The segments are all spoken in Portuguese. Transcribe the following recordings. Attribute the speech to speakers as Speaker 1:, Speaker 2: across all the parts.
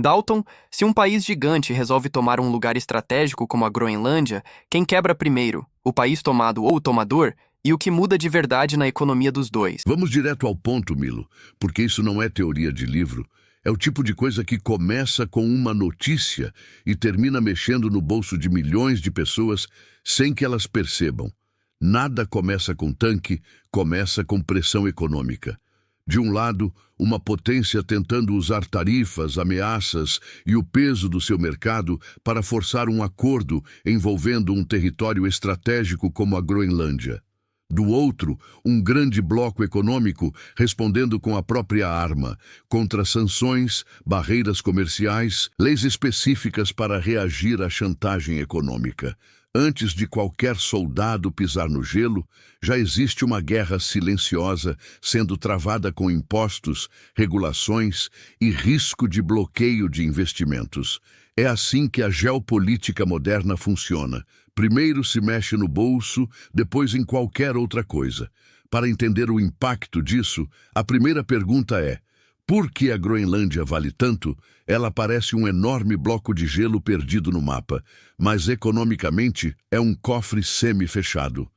Speaker 1: Dalton, se um país gigante resolve tomar um lugar estratégico como a Groenlândia, quem quebra primeiro, o país tomado ou o tomador, e o que muda de verdade na economia dos dois?
Speaker 2: Vamos direto ao ponto, Milo, porque isso não é teoria de livro. É o tipo de coisa que começa com uma notícia e termina mexendo no bolso de milhões de pessoas sem que elas percebam. Nada começa com tanque, começa com pressão econômica. De um lado, uma potência tentando usar tarifas, ameaças e o peso do seu mercado para forçar um acordo envolvendo um território estratégico como a Groenlândia. Do outro, um grande bloco econômico respondendo com a própria arma, contra sanções, barreiras comerciais, leis específicas para reagir à chantagem econômica. Antes de qualquer soldado pisar no gelo, já existe uma guerra silenciosa sendo travada com impostos, regulações e risco de bloqueio de investimentos. É assim que a geopolítica moderna funciona. Primeiro se mexe no bolso, depois em qualquer outra coisa. Para entender o impacto disso, a primeira pergunta é: por que a Groenlândia vale tanto? Ela parece um enorme bloco de gelo perdido no mapa, mas economicamente é um cofre semi-fechado.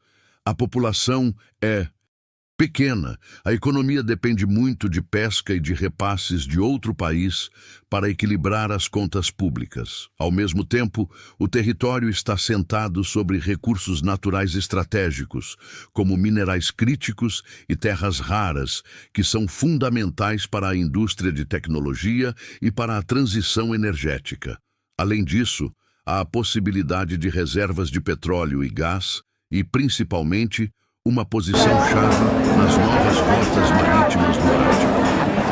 Speaker 2: A população é pequena. A economia depende muito de pesca e de repasses de outro país para equilibrar as contas públicas. Ao mesmo tempo, o território está assentado sobre recursos naturais estratégicos, como minerais críticos e terras raras, que são fundamentais para a indústria de tecnologia e para a transição energética. Além disso, há a possibilidade de reservas de petróleo e gás e, principalmente, uma posição-chave nas novas rotas marítimas do Ártico.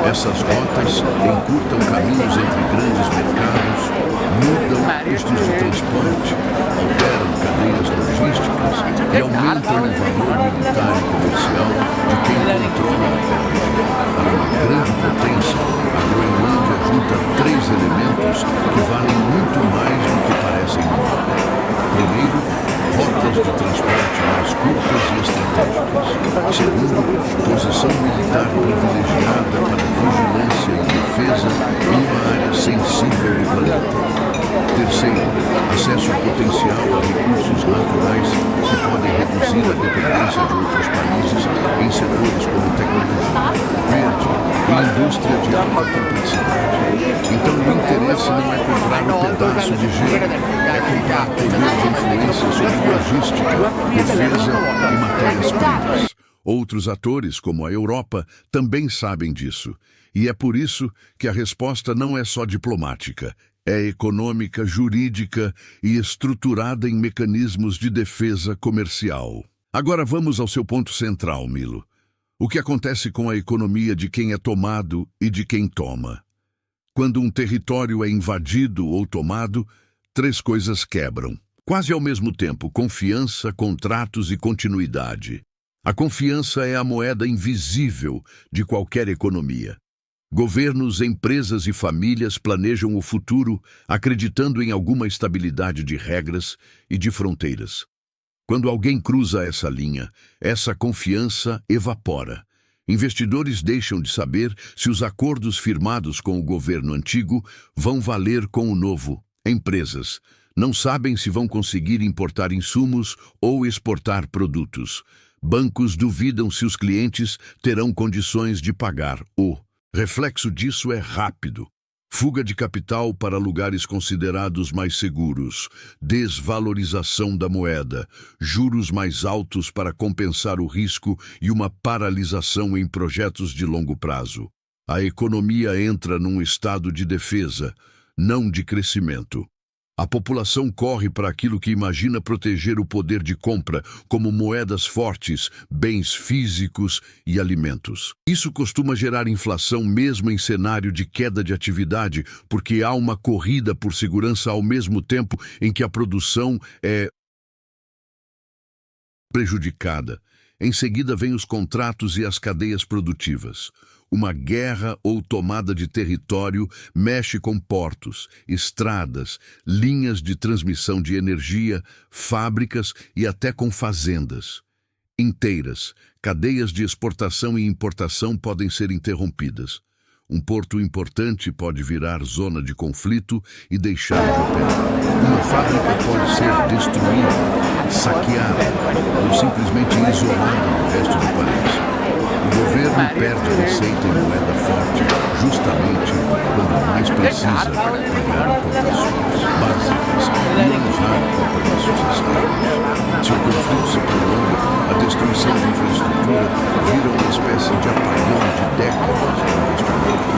Speaker 2: Essas rotas encurtam caminhos entre grandes mercados, mudam custos de transporte, alteram cadeias logísticas e aumentam o valor militar e comercial de quem controla a terra. Para uma grande potência, a Groenlândia junta três elementos que valem muito mais do que parecem no mapa. Primeiro, rotas de transporte mais curtas e estratégicas. Segundo, posição militar privilegiada para vigilância e defesa em uma área sensível do planeta. Terceiro, acesso potencial a recursos naturais que podem reduzir a dependência de outros países em setores como tecnologia, verde e indústria de alta complexidade. Então o interesse não é comprar um pedaço de gelo, é comprar poder de influência sobre logística, defesa e matérias-primas. Outros atores, como a Europa, também sabem disso. E é por isso que a resposta não é só diplomática. É econômica, jurídica e estruturada em mecanismos de defesa comercial. Agora vamos ao seu ponto central, Milo. O que acontece com a economia de quem é tomado e de quem toma? Quando um território é invadido ou tomado, três coisas quebram. Quase ao mesmo tempo, confiança, contratos e continuidade. A confiança é a moeda invisível de qualquer economia. Governos, empresas e famílias planejam o futuro acreditando em alguma estabilidade de regras e de fronteiras. Quando alguém cruza essa linha, essa confiança evapora. Investidores deixam de saber se os acordos firmados com o governo antigo vão valer com o novo. Empresas não sabem se vão conseguir importar insumos ou exportar produtos. Bancos duvidam se os clientes terão condições de pagar. O reflexo disso é rápido. Fuga de capital para lugares considerados mais seguros, desvalorização da moeda, juros mais altos para compensar o risco e uma paralisação em projetos de longo prazo. A economia entra num estado de defesa, não de crescimento. A população corre para aquilo que imagina proteger o poder de compra, como moedas fortes, bens físicos e alimentos. Isso costuma gerar inflação mesmo em cenário de queda de atividade, porque há uma corrida por segurança ao mesmo tempo em que a produção é prejudicada. Em seguida vêm os contratos e as cadeias produtivas. Uma guerra ou tomada de território mexe com portos, estradas, linhas de transmissão de energia, fábricas e até com fazendas inteiras. Cadeias de exportação e importação podem ser interrompidas. Um porto importante pode virar zona de conflito e deixar de operar. Uma fábrica pode ser destruída, saqueada ou simplesmente isolada do resto do país. O governo perde receita em moeda forte justamente quando mais precisa para pagar importações básicas e honrar compromissos externos. Se o conflito se prolonga, a destruição de infraestrutura vira uma espécie de apagão de décadas de investimento.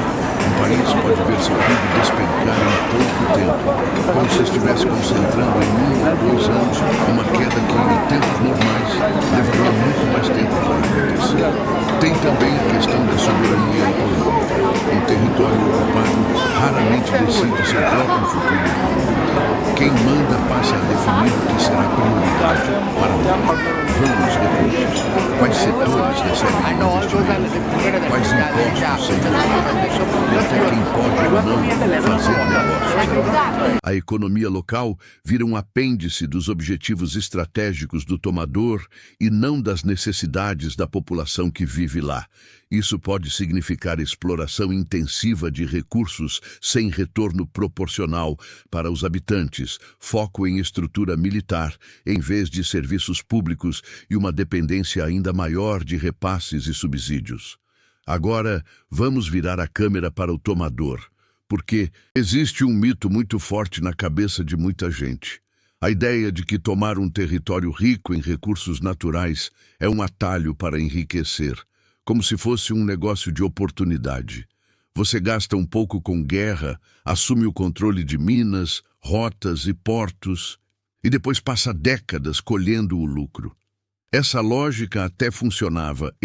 Speaker 2: Um país pode ver seu PIB despencar em pouco tempo, como se estivesse concentrando em 1 ou 2 anos uma queda que, em tempos normais, levaria muito mais tempo para acontecer. Tem também a questão da soberania econômica. Um território ocupado raramente decide seu próprio futuro econômico. Quem manda passa a definir o que será prioridade para onde vão os recursos, quais setores recebem investimento, quais impostos serão pagos, e até quem pode ou não fazer negócios. A economia local vira um apêndice dos objetivos estratégicos do tomador e não das necessidades da população que vive lá. Isso pode significar exploração intensiva de recursos sem retorno proporcional para os habitantes, foco em estrutura militar, em vez de serviços públicos e uma dependência ainda maior de repasses e subsídios. Agora, vamos virar a câmera para o tomador, porque existe um mito muito forte na cabeça de muita gente. A ideia de que tomar um território rico em recursos naturais é um atalho para enriquecer, como se fosse um negócio de oportunidade. Você gasta um pouco com guerra, assume o controle de minas, rotas e portos, e depois passa décadas colhendo o lucro. Essa lógica até funcionava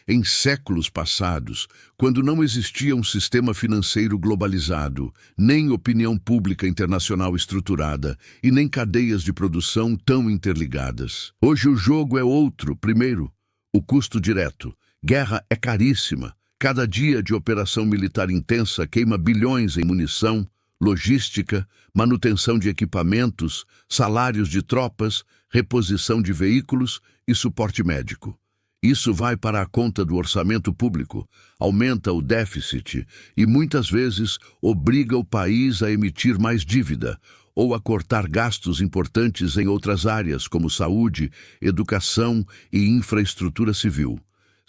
Speaker 2: em séculos passados, quando não existia um sistema financeiro globalizado, nem opinião pública internacional estruturada e nem cadeias de produção tão interligadas. Hoje o jogo é outro. Primeiro, o custo direto. Guerra é caríssima. Cada dia de operação militar intensa queima bilhões em munição, logística, manutenção de equipamentos, salários de tropas, reposição de veículos e suporte médico. Isso vai para a conta do orçamento público, aumenta o déficit e muitas vezes obriga o país a emitir mais dívida ou a cortar gastos importantes em outras áreas como saúde, educação e infraestrutura civil.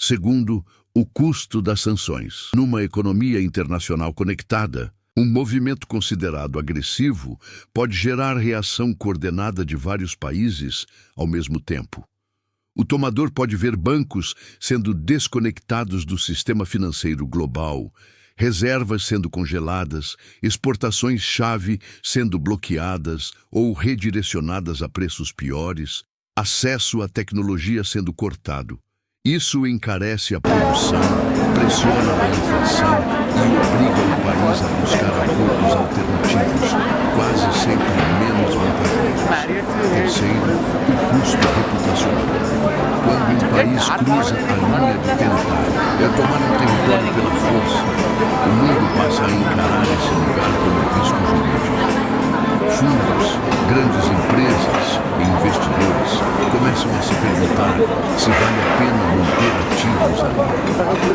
Speaker 2: Segundo, o custo das sanções. Numa economia internacional conectada, um movimento considerado agressivo pode gerar reação coordenada de vários países ao mesmo tempo. O tomador pode ver bancos sendo desconectados do sistema financeiro global, reservas sendo congeladas, exportações-chave sendo bloqueadas ou redirecionadas a preços piores, acesso à tecnologia sendo cortado. Isso encarece a produção, pressiona a inflação e obriga o país a buscar acordos alternativos, quase sempre menos vantajosos. Terceiro, o custo reputacional. Quando um país cruza a linha de tentar tomar um território pela força, o mundo passa a encarar esse lugar como risco jurídico. Fundos, grandes empresas e investidores começam a se perguntar se vale a pena manter ativos ali.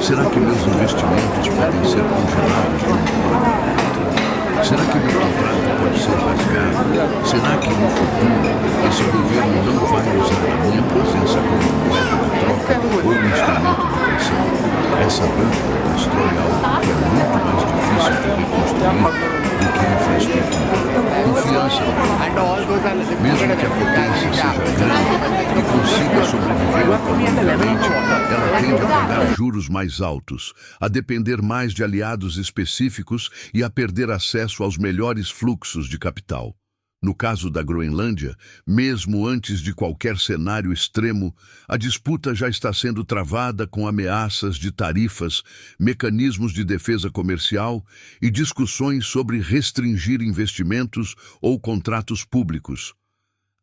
Speaker 2: Será que meus investimentos podem ser congelados de uma hora para outra? Será que meu contrato pode ser rasgado? Será que no futuro esse governo não vai usar a minha presença como moeda de troca ou instrumento de pressão? Essa dúvida destrói algo que é muito mais difícil de reconstruir do que infraestrutura. Confiança. Mesmo que a potência seja grande e consiga sobreviver economicamente, ela tende a pagar juros mais altos, a depender mais de aliados específicos e a perder acesso aos melhores fluxos de capital. No caso da Groenlândia, mesmo antes de qualquer cenário extremo, a disputa já está sendo travada com ameaças de tarifas, mecanismos de defesa comercial e discussões sobre restringir investimentos ou contratos públicos.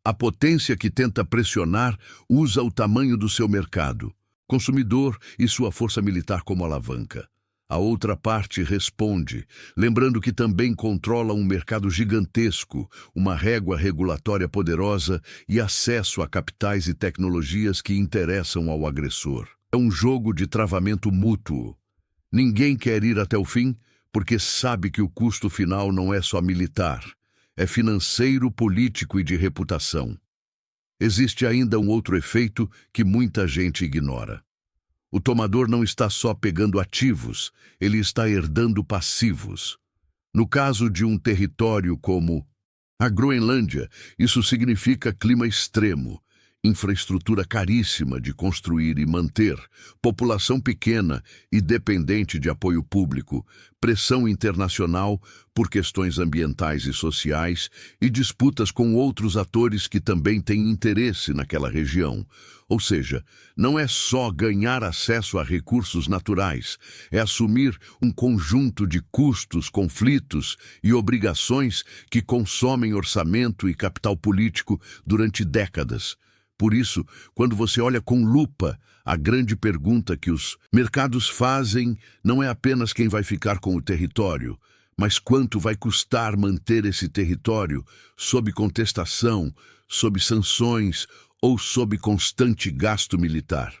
Speaker 2: A potência que tenta pressionar usa o tamanho do seu mercado, consumidor e sua força militar como alavanca. A outra parte responde, lembrando que também controla um mercado gigantesco, uma régua regulatória poderosa e acesso a capitais e tecnologias que interessam ao agressor. É um jogo de travamento mútuo. Ninguém quer ir até o fim porque sabe que o custo final não é só militar, é financeiro, político e de reputação. Existe ainda um outro efeito que muita gente ignora. O tomador não está só pegando ativos, ele está herdando passivos. No caso de um território como a Groenlândia, isso significa clima extremo, infraestrutura caríssima de construir e manter, população pequena e dependente de apoio público, pressão internacional por questões ambientais e sociais e disputas com outros atores que também têm interesse naquela região. Ou seja, não é só ganhar acesso a recursos naturais, é assumir um conjunto de custos, conflitos e obrigações que consomem orçamento e capital político durante décadas. Por isso, quando você olha com lupa, a grande pergunta que os mercados fazem não é apenas quem vai ficar com o território, mas quanto vai custar manter esse território sob contestação, sob sanções ou sob constante gasto militar.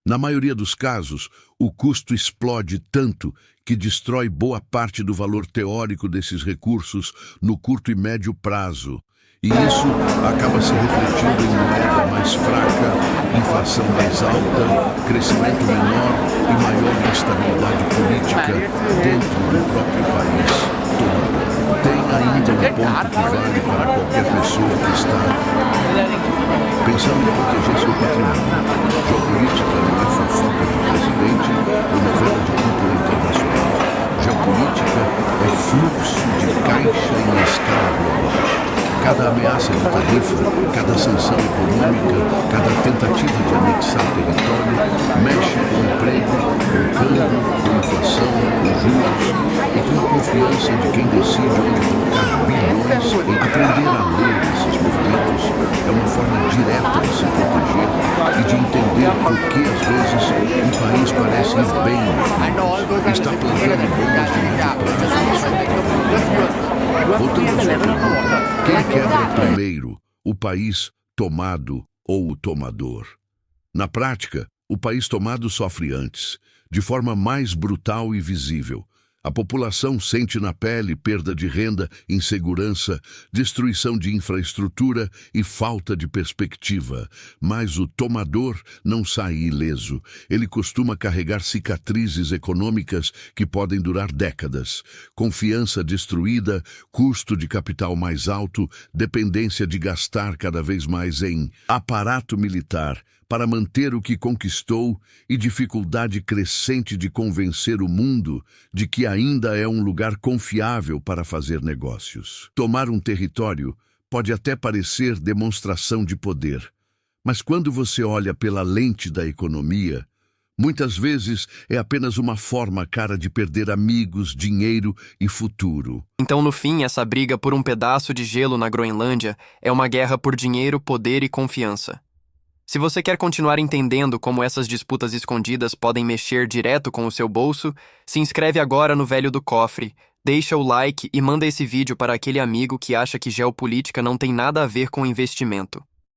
Speaker 2: Na maioria dos casos, o custo explode tanto que destrói boa parte do valor teórico desses recursos no curto e médio prazo. E isso acaba se refletindo em moeda mais fraca, inflação mais alta, crescimento menor e maior instabilidade política dentro do próprio país todo. Tem ainda um ponto que vale para qualquer pessoa que está pensando em proteger seu patrimônio. Geopolítica não é fofoca do presidente ou novela de cultura internacional. Geopolítica é fluxo de caixa em escala global. Cada ameaça de tarifa, cada sanção econômica, cada tentativa de anexar território mexe com o emprego, com o câmbio, com a inflação, com juros e com a confiança de quem decide onde colocar bilhões. Aprender a ler esses movimentos é uma forma direta de se proteger e de entender por que, às vezes, um país parece ir bem e está plantando bombas de médio prazo. Voltando à sua pergunta, quem quebra primeiro, o país tomado ou o tomador? Na prática, o país tomado sofre antes, de forma mais brutal e visível. A população sente na pele perda de renda, insegurança, destruição de infraestrutura e falta de perspectiva. Mas o tomador não sai ileso. Ele costuma carregar cicatrizes econômicas que podem durar décadas. Confiança destruída, custo de capital mais alto, dependência de gastar cada vez mais em aparato militar para manter o que conquistou e dificuldade crescente de convencer o mundo de que ainda é um lugar confiável para fazer negócios. Tomar um território pode até parecer demonstração de poder, mas quando você olha pela lente da economia, muitas vezes é apenas uma forma cara de perder amigos, dinheiro e futuro.
Speaker 1: Então, no fim, essa briga por um pedaço de gelo na Groenlândia é uma guerra por dinheiro, poder e confiança. Se você quer continuar entendendo como essas disputas escondidas podem mexer direto com o seu bolso, se inscreve agora no Velho do Cofre, deixa o like e manda esse vídeo para aquele amigo que acha que geopolítica não tem nada a ver com investimento.